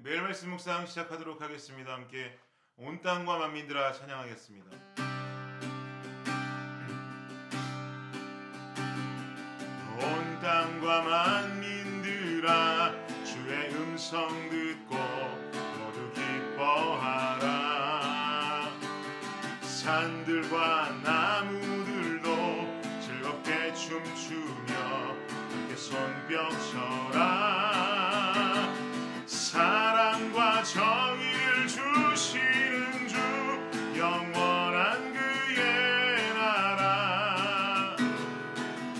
매일 말씀 묵상 시작하도록 하겠습니다. 함께 온 땅과 만민들아 찬양하겠습니다. 온 땅과 만민들아 주의 음성 듣고 모두 기뻐하라. 산들과 나무들도 즐겁게 춤추며 함께 손뼉 쳐라. 사랑과 정의를 주시는 주 영원한 그의 나라.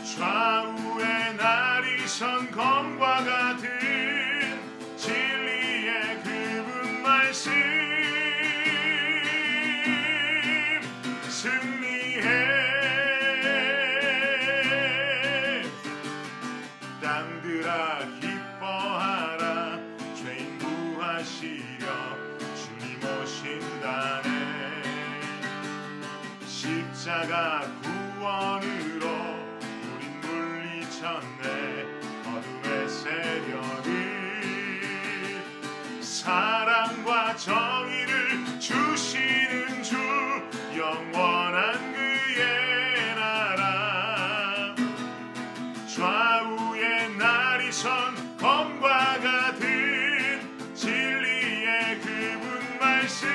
좌우에 나리선 검과 같은 진리의 그분 말씀 승리해. 땅들아 기뻐하라. 죄인 구하시려 주님 오신다네. 십자가 구원으로 우린 물리쳤네. 어둠의 세력을 사랑과 정의를 주시는 주 영원한 그의 나라. 좌우에 나리선 검과 같은 진리의 그분 말씀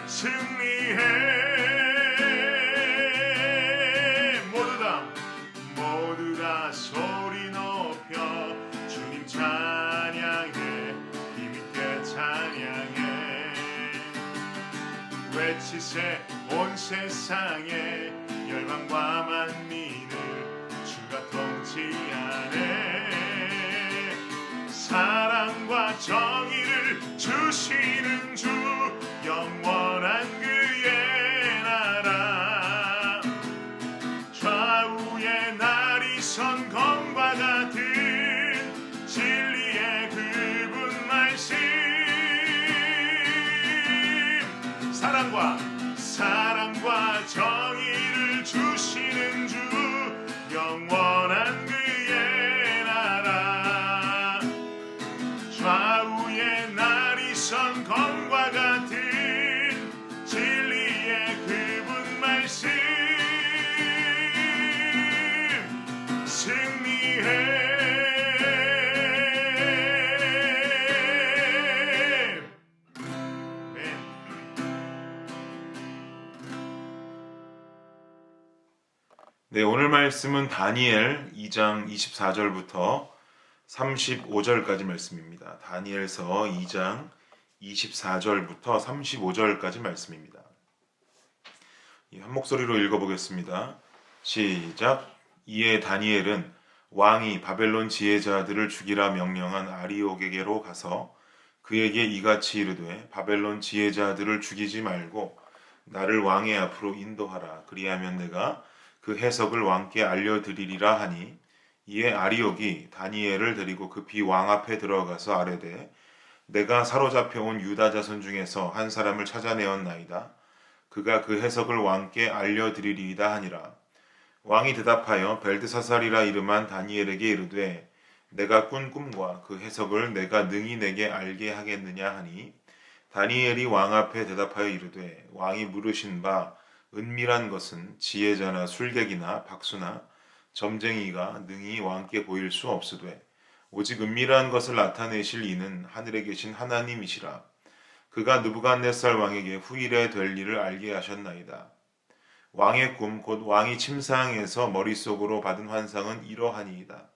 승리해. 모두 다 소리 높여 주님 찬양해. 힘있게 찬양해. 외치세 온 세상에 열방과 만민을 주가 통치하네. 사랑과 정의를 주시는 주 영원한 그의 나라. 좌우에 나리선 검과 같은 진리의 그분 말씀 사랑과 정의를 주시는 주 영원한 그의 나라. 좌우에 나리선 검과 같은 진리의 그분 말씀 승리해. 네, 오늘 말씀은 다니엘 2장 24절부터 35절까지 말씀입니다. 다니엘서 2장 24절부터 35절까지 말씀입니다. 한 목소리로 읽어보겠습니다. 시작. 이에 다니엘은 왕이 바벨론 지혜자들을 죽이라 명령한 아리옥에게로 가서 그에게 이같이 이르되 바벨론 지혜자들을 죽이지 말고 나를 왕의 앞으로 인도하라. 그리하면 내가 그 해석을 왕께 알려드리리라 하니, 이에 아리옥이 다니엘을 데리고 급히 왕 앞에 들어가서 아뢰되 내가 사로잡혀온 유다 자손 중에서 한 사람을 찾아내었나이다. 그가 그 해석을 왕께 알려드리리이다 하니라. 왕이 대답하여 벨드사살이라 이름한 다니엘에게 이르되 내가 꾼 꿈과 그 해석을 내가 능히 내게 알게 하겠느냐 하니, 다니엘이 왕 앞에 대답하여 이르되 왕이 물으신 바 은밀한 것은 지혜자나 술객이나 박수나 점쟁이가 능히 왕께 보일 수 없으되 오직 은밀한 것을 나타내실 이는 하늘에 계신 하나님이시라. 그가 느부갓네살 왕에게 후일에 될 일을 알게 하셨나이다. 왕의 꿈 곧 왕이 침상에서 머릿속으로 받은 환상은 이러하니이다.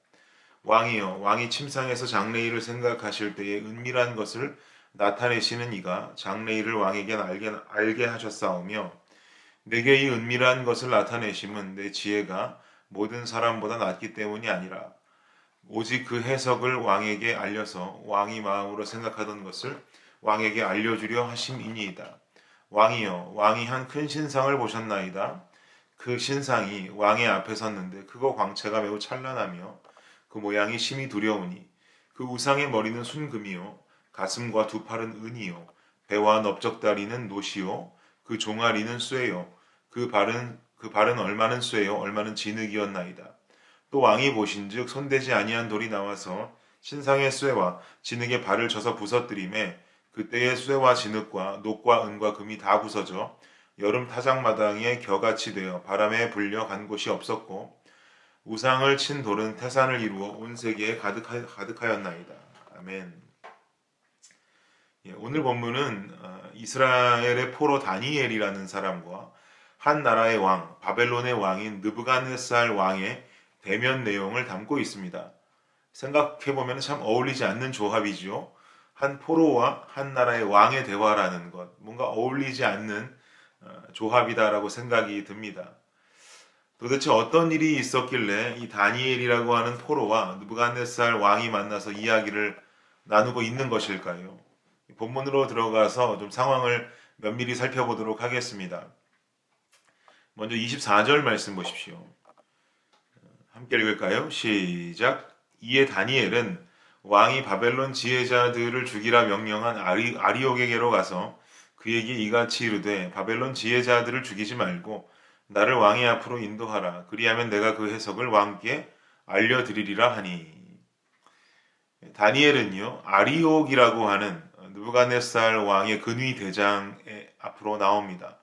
왕이여, 왕이 침상에서 장래일을 생각하실 때에 은밀한 것을 나타내시는 이가 장래일을 왕에게 알게 하셨사오며, 내게 이 은밀한 것을 나타내심은 내 지혜가 모든 사람보다 낫기 때문이 아니라 오직 그 해석을 왕에게 알려서 왕이 마음으로 생각하던 것을 왕에게 알려주려 하심이니이다. 왕이여, 왕이 한 큰 신상을 보셨나이다. 그 신상이 왕의 앞에 섰는데 크고 광채가 매우 찬란하며 그 모양이 심히 두려우니 그 우상의 머리는 순금이요 가슴과 두 팔은 은이요 배와 넓적다리는 노시요 그 종아리는 쇠요 그 발은 얼마는 쇠요 얼마는 진흙이었나이다. 또 왕이 보신즉 손대지 아니한 돌이 나와서 신상의 쇠와 진흙에 발을 쳐서 부서뜨림에 그때의 쇠와 진흙과 녹과 은과 금이 다 부서져 여름 타작마당에 겨같이 되어 바람에 불려 간 곳이 없었고 우상을 친 돌은 태산을 이루어 온 세계에 가득하였나이다. 아멘. 오늘 본문은 이스라엘의 포로 다니엘이라는 사람과 한 나라의 왕, 바벨론의 왕인 느부갓네살 왕의 대면 내용을 담고 있습니다. 생각해보면 참 어울리지 않는 조합이죠. 한 포로와 한 나라의 왕의 대화라는 것, 뭔가 어울리지 않는 조합이다라고 생각이 듭니다. 도대체 어떤 일이 있었길래 이 다니엘이라고 하는 포로와 느부갓네살 왕이 만나서 이야기를 나누고 있는 것일까요? 본문으로 들어가서 좀 상황을 면밀히 살펴보도록 하겠습니다. 먼저 24절 말씀 보십시오. 함께 읽을까요? 시작. 이에 다니엘은 왕이 바벨론 지혜자들을 죽이라 명령한 아리옥에게로 가서 그에게 이같이 이르되 바벨론 지혜자들을 죽이지 말고 나를 왕의 앞으로 인도하라. 그리하면 내가 그 해석을 왕께 알려드리리라 하니. 다니엘은요, 아리옥이라고 하는 느부갓네살 왕의 근위 대장의 앞으로 나옵니다.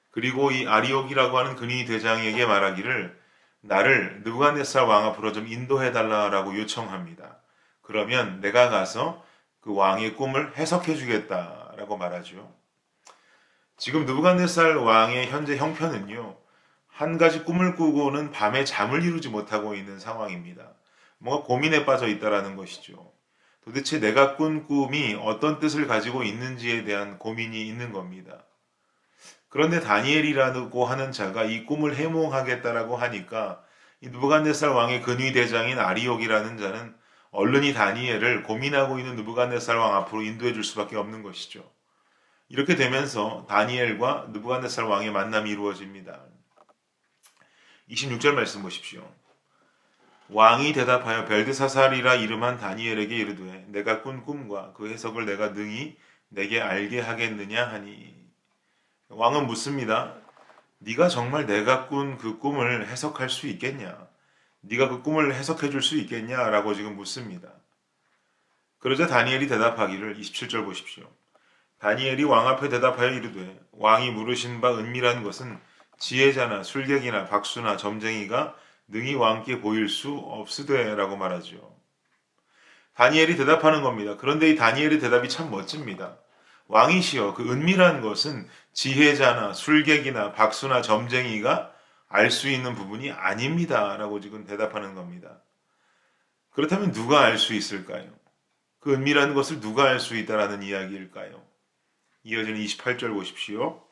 그리고 이 아리옥이라고 하는 근위 대장에게 말하기를 나를 느부갓네살 왕 앞으로 좀 인도해달라고 요청합니다. 그러면 내가 가서 그 왕의 꿈을 해석해 주겠다라고 말하죠. 지금 느부갓네살 왕의 현재 형편은요, 한 가지 꿈을 꾸고는 밤에 잠을 이루지 못하고 있는 상황입니다. 뭔가 고민에 빠져 있다라는 것이죠. 도대체 내가 꾼 꿈이 어떤 뜻을 가지고 있는지에 대한 고민이 있는 겁니다. 그런데 다니엘이라고 하는 자가 이 꿈을 해몽하겠다라고 하니까 이 느부갓네살 왕의 근위 대장인 아리옥이라는 자는 얼른이 다니엘을 고민하고 있는 느부갓네살 왕 앞으로 인도해 줄 수밖에 없는 것이죠. 이렇게 되면서 다니엘과 느부갓네살 왕의 만남이 이루어집니다. 26절 말씀 보십시오. 왕이 대답하여 벨드사살이라 이름한 다니엘에게 이르되 내가 꾼 꿈과 그 해석을 내가 능히 내게 알게 하겠느냐 하니. 왕은 묻습니다. 네가 정말 내가 꾼 그 꿈을 해석할 수 있겠냐? 네가 그 꿈을 해석해 줄 수 있겠냐? 라고 지금 묻습니다. 그러자 다니엘이 대답하기를 27절 보십시오. 다니엘이 왕 앞에 대답하여 이르되 왕이 물으신 바 은밀한 것은 지혜자나 술객이나 박수나 점쟁이가 능히 왕께 보일 수 없으되 라고 말하죠. 다니엘이 대답하는 겁니다. 그런데 이 다니엘의 대답이 참 멋집니다. 왕이시여 그 은밀한 것은 지혜자나 술객이나 박수나 점쟁이가 알 수 있는 부분이 아닙니다 라고 지금 대답하는 겁니다. 그렇다면 누가 알 수 있을까요? 그 은밀한 것을 누가 알 수 있다라는 이야기일까요? 이어지는 28절 보십시오.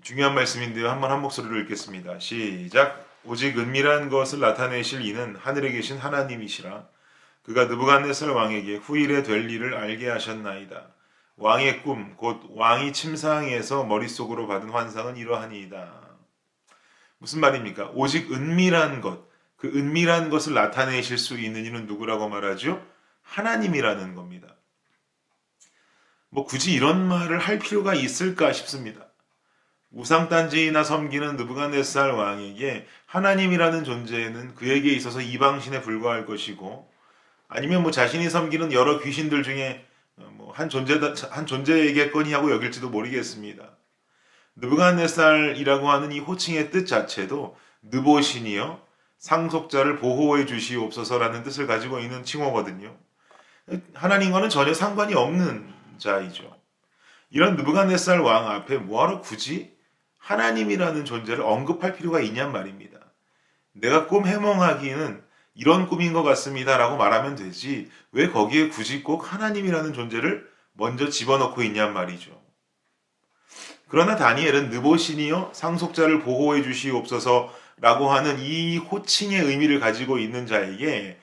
중요한 말씀인데요. 한번 한 목소리로 읽겠습니다. 시작. 오직 은밀한 것을 나타내실 이는 하늘에 계신 하나님이시라. 그가 느부갓네살 왕에게 후일에 될 일을 알게 하셨나이다. 왕의 꿈, 곧 왕이 침상에서 머릿속으로 받은 환상은 이러하니이다. 무슨 말입니까? 오직 은밀한 것, 그 은밀한 것을 나타내실 수 있는 이는 누구라고 말하죠? 하나님이라는 겁니다. 굳이 이런 말을 할 필요가 있을까 싶습니다. 우상단지나 섬기는 느부갓네살 왕에게 하나님이라는 존재는 그에게 있어서 이방신에 불과할 것이고 아니면 자신이 섬기는 여러 귀신들 중에 한 존재이겠거니 하고 여길지도 모르겠습니다. 느부갓네살이라고 하는 이 호칭의 뜻 자체도 느보신이요 상속자를 보호해 주시옵소서라는 뜻을 가지고 있는 칭호거든요. 하나님과는 전혀 상관이 없는 자이죠. 이런 느부갓네살 왕 앞에 뭐하러 굳이 하나님이라는 존재를 언급할 필요가 있냔 말입니다. 내가 꿈 해몽하기는 이런 꿈인 것 같습니다 라고 말하면 되지 왜 거기에 굳이 꼭 하나님이라는 존재를 먼저 집어넣고 있냔 말이죠. 그러나 다니엘은 느보신이여 상속자를 보호해 주시옵소서라고 하는 이 호칭의 의미를 가지고 있는 자에게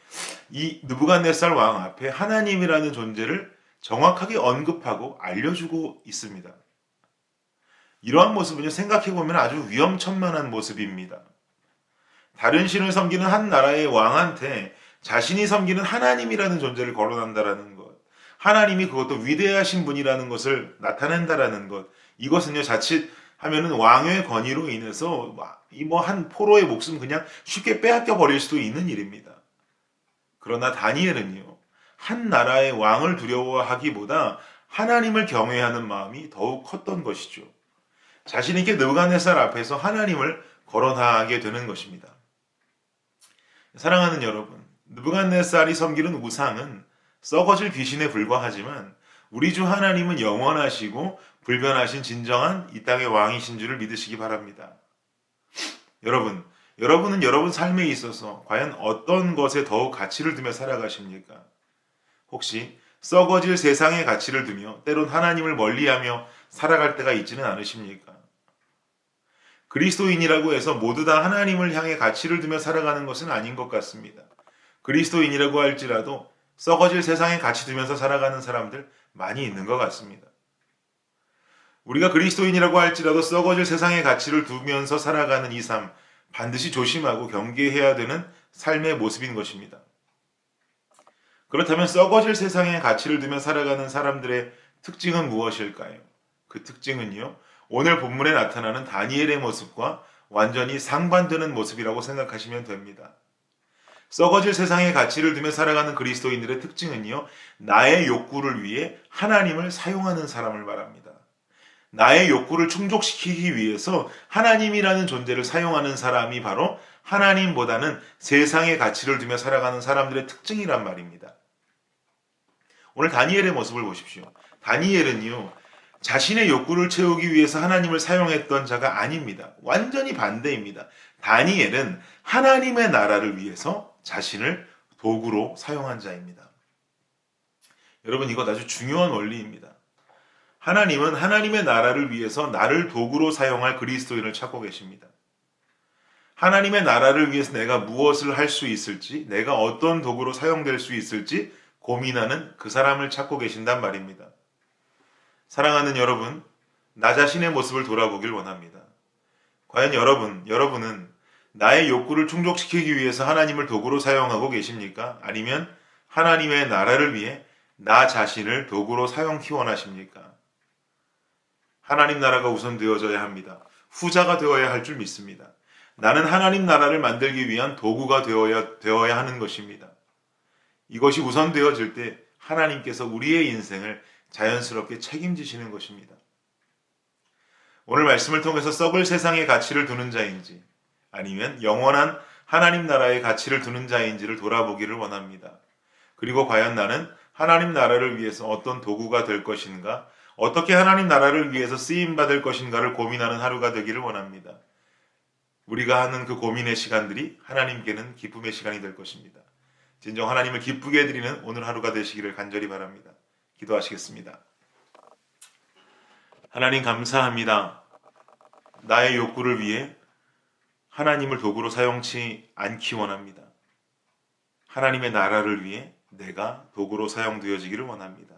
이 느부갓네살 왕 앞에 하나님이라는 존재를 정확하게 언급하고 알려주고 있습니다. 이러한 모습은요, 생각해보면 아주 위험천만한 모습입니다. 다른 신을 섬기는 한 나라의 왕한테 자신이 섬기는 하나님이라는 존재를 거론한다라는 것, 하나님이 그것도 위대하신 분이라는 것을 나타낸다라는 것, 이것은요 자칫 하면은 왕의 권위로 인해서 이 한 포로의 목숨 그냥 쉽게 빼앗겨 버릴 수도 있는 일입니다. 그러나 다니엘은요, 한 나라의 왕을 두려워하기보다 하나님을 경외하는 마음이 더욱 컸던 것이죠. 자신에게 느부갓네살 앞에서 하나님을 거론하게 되는 것입니다. 사랑하는 여러분, 느부갓네살이 섬기는 우상은 썩어질 귀신에 불과하지만 우리 주 하나님은 영원하시고 불변하신 진정한 이 땅의 왕이신 줄을 믿으시기 바랍니다. 여러분은 여러분 삶에 있어서 과연 어떤 것에 더욱 가치를 두며 살아가십니까? 혹시 썩어질 세상의 가치를 두며 때론 하나님을 멀리하며 살아갈 때가 있지는 않으십니까? 그리스도인이라고 해서 모두 다 하나님을 향해 가치를 두며 살아가는 것은 아닌 것 같습니다. 그리스도인이라고 할지라도 썩어질 세상에 가치 두면서 살아가는 사람들 많이 있는 것 같습니다. 우리가 그리스도인이라고 할지라도 썩어질 세상의 가치를 두면서 살아가는 이 삶, 반드시 조심하고 경계해야 되는 삶의 모습인 것입니다. 그렇다면 썩어질 세상의 가치를 두며 살아가는 사람들의 특징은 무엇일까요? 그 특징은요, 오늘 본문에 나타나는 다니엘의 모습과 완전히 상반되는 모습이라고 생각하시면 됩니다. 썩어질 세상의 가치를 두며 살아가는 그리스도인들의 특징은요, 나의 욕구를 위해 하나님을 사용하는 사람을 말합니다. 나의 욕구를 충족시키기 위해서 하나님이라는 존재를 사용하는 사람이 바로 하나님보다는 세상의 가치를 두며 살아가는 사람들의 특징이란 말입니다. 오늘 다니엘의 모습을 보십시오. 다니엘은요, 자신의 욕구를 채우기 위해서 하나님을 사용했던 자가 아닙니다. 완전히 반대입니다. 다니엘은 하나님의 나라를 위해서 자신을 도구로 사용한 자입니다. 여러분, 이것 아주 중요한 원리입니다. 하나님은 하나님의 나라를 위해서 나를 도구로 사용할 그리스도인을 찾고 계십니다. 하나님의 나라를 위해서 내가 무엇을 할 수 있을지, 내가 어떤 도구로 사용될 수 있을지 고민하는 그 사람을 찾고 계신단 말입니다. 사랑하는 여러분, 나 자신의 모습을 돌아보길 원합니다. 과연 여러분은 나의 욕구를 충족시키기 위해서 하나님을 도구로 사용하고 계십니까? 아니면 하나님의 나라를 위해 나 자신을 도구로 사용키 원하십니까? 하나님 나라가 우선 되어져야 합니다. 후자가 되어야 할 줄 믿습니다. 나는 하나님 나라를 만들기 위한 도구가 되어야 하는 것입니다. 이것이 우선 되어질 때 하나님께서 우리의 인생을 자연스럽게 책임지시는 것입니다. 오늘 말씀을 통해서 썩을 세상의 가치를 두는 자인지 아니면 영원한 하나님 나라의 가치를 두는 자인지를 돌아보기를 원합니다. 그리고 과연 나는 하나님 나라를 위해서 어떤 도구가 될 것인가, 어떻게 하나님 나라를 위해서 쓰임받을 것인가를 고민하는 하루가 되기를 원합니다. 우리가 하는 그 고민의 시간들이 하나님께는 기쁨의 시간이 될 것입니다. 진정 하나님을 기쁘게 해드리는 오늘 하루가 되시기를 간절히 바랍니다. 기도하시겠습니다. 하나님 감사합니다. 나의 욕구를 위해 하나님을 도구로 사용치 않기 원합니다. 하나님의 나라를 위해 내가 도구로 사용되어지기를 원합니다.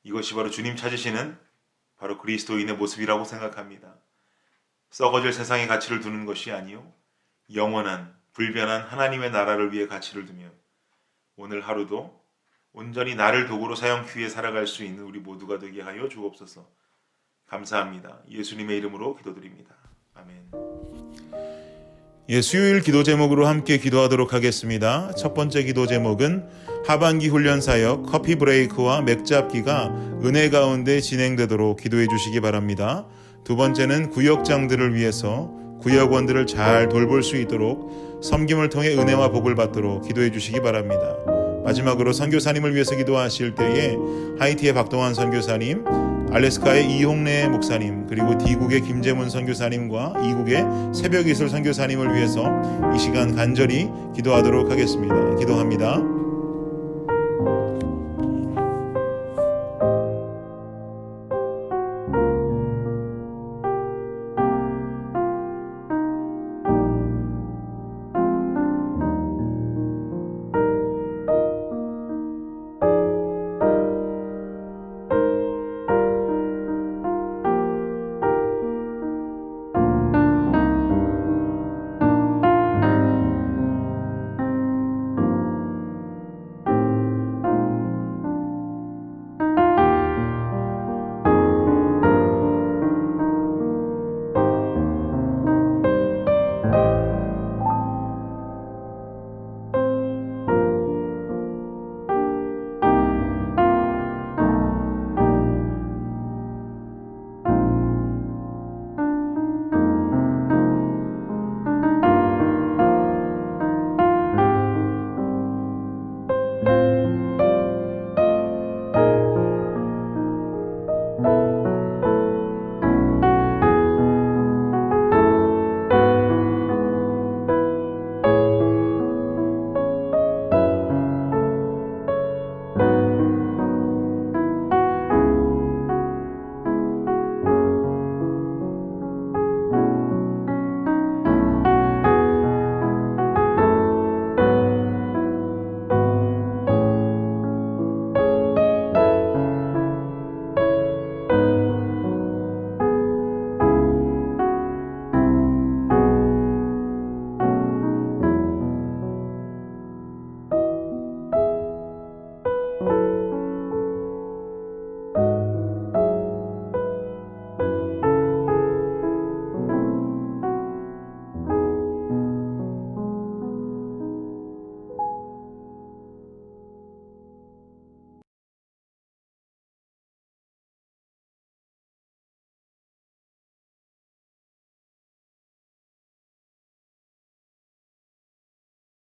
이것이 바로 주님 찾으시는 바로 그리스도인의 모습이라고 생각합니다. 썩어질 세상의 가치를 두는 것이 아니요 영원한 불변한 하나님의 나라를 위해 가치를 두며 오늘 하루도 온전히 나를 도구로 사용하기 위해 살아갈 수 있는 우리 모두가 되게 하여 주옵소서. 감사합니다. 예수님의 이름으로 기도드립니다. 아멘. 수요일 기도 제목으로 함께 기도하도록 하겠습니다. 첫 번째 기도 제목은 하반기 훈련 사역 커피 브레이크와 맥잡기가 은혜 가운데 진행되도록 기도해 주시기 바랍니다. 두 번째는 구역장들을 위해서 구역원들을 잘 돌볼 수 있도록 섬김을 통해 은혜와 복을 받도록 기도해 주시기 바랍니다. 마지막으로 선교사님을 위해서 기도하실 때에 하이티의 박동환 선교사님, 알래스카의 이홍래 목사님, 그리고 D국의 김재문 선교사님과 이국의 새벽이슬 선교사님을 위해서 이 시간 간절히 기도하도록 하겠습니다. 기도합니다.